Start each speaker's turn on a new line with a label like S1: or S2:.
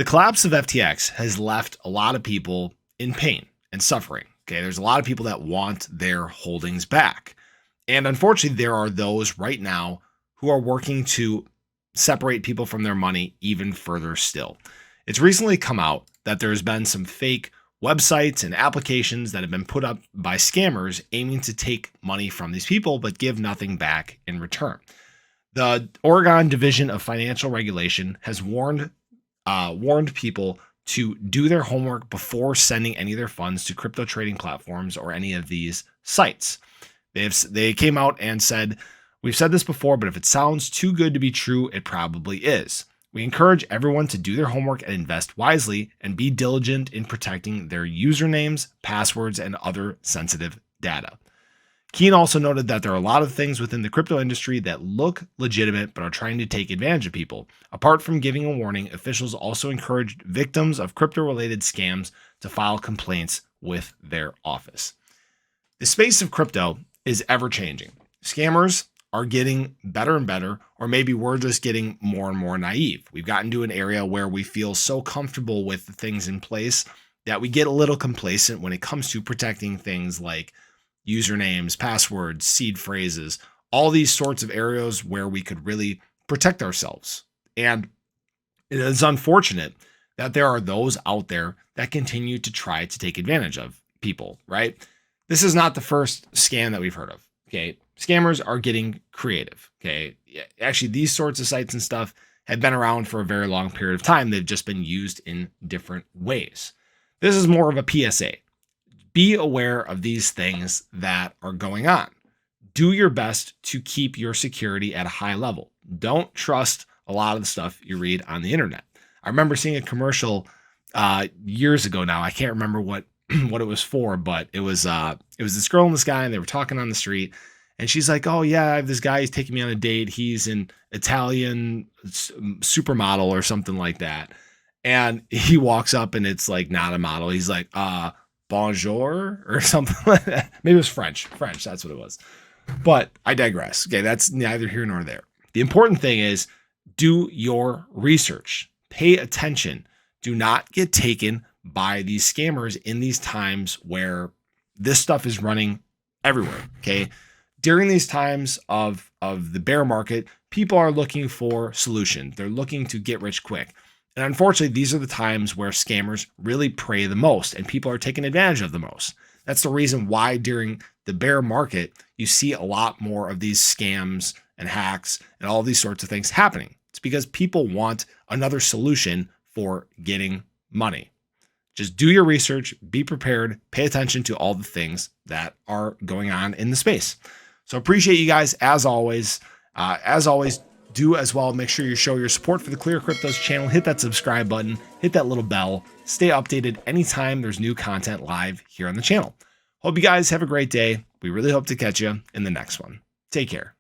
S1: The collapse of FTX has left a lot of people in pain and suffering. Okay, there's a lot of people that want their holdings back. And unfortunately, there are those right now who are working to separate people from their money even further still. It's recently come out that there's been some fake websites and applications that have been put up by scammers aiming to take money from these people but give nothing back in return. The Oregon Division of Financial Regulation has warned people to do their homework before sending any of their funds to crypto trading platforms or any of these sites. They came out and said, "We've said this before, but if it sounds too good to be true, it probably is. We encourage everyone to do their homework and invest wisely and be diligent in protecting their usernames, passwords, and other sensitive data." Keen also noted that there are a lot of things within the crypto industry that look legitimate but are trying to take advantage of people. Apart from giving a warning, officials also encouraged victims of crypto-related scams to file complaints with their office. The space of crypto is ever-changing. Scammers are getting better and better, or maybe we're just getting more and more naive. We've gotten to an area where we feel so comfortable with the things in place that we get a little complacent when it comes to protecting things like usernames, passwords, seed phrases, all these sorts of areas where we could really protect ourselves. And it is unfortunate that there are those out there that continue to try to take advantage of people, right? This is not the first scam that we've heard of, okay? Scammers are getting creative, okay? Actually, these sorts of sites and stuff have been around for a very long period of time. They've just been used in different ways. This is more of a PSA. Be aware of these things that are going on. Do your best to keep your security at a high level. Don't trust a lot of the stuff you read on the internet. I remember seeing a commercial years ago now. I can't remember what it was for, but it was this girl and this guy, and they were talking on the street. And she's like, "Oh yeah, I have this guy. He's taking me on a date. He's an Italian supermodel or something like that." And he walks up, and it's like not a model. He's like, "Bonjour" or something like that. Maybe it was French. That's what it was. But I digress. Okay, that's neither here nor there. The important thing is do your research. Pay attention. Do not get taken by these scammers in these times where this stuff is running everywhere. Okay. During these times of the bear market, people are looking for solutions. They're looking to get rich quick. And unfortunately, these are the times where scammers really prey the most and people are taking advantage of the most. That's the reason why during the bear market, you see a lot more of these scams and hacks and all these sorts of things happening. It's because people want another solution for getting money. Just do your research, be prepared, pay attention to all the things that are going on in the space. So appreciate you guys as always. Do as well. Make sure you show your support for the ClearCryptos channel. Hit that subscribe button, hit that little bell. Stay updated anytime there's new content live here on the channel. Hope you guys have a great day. We really hope to catch you in the next one. Take care.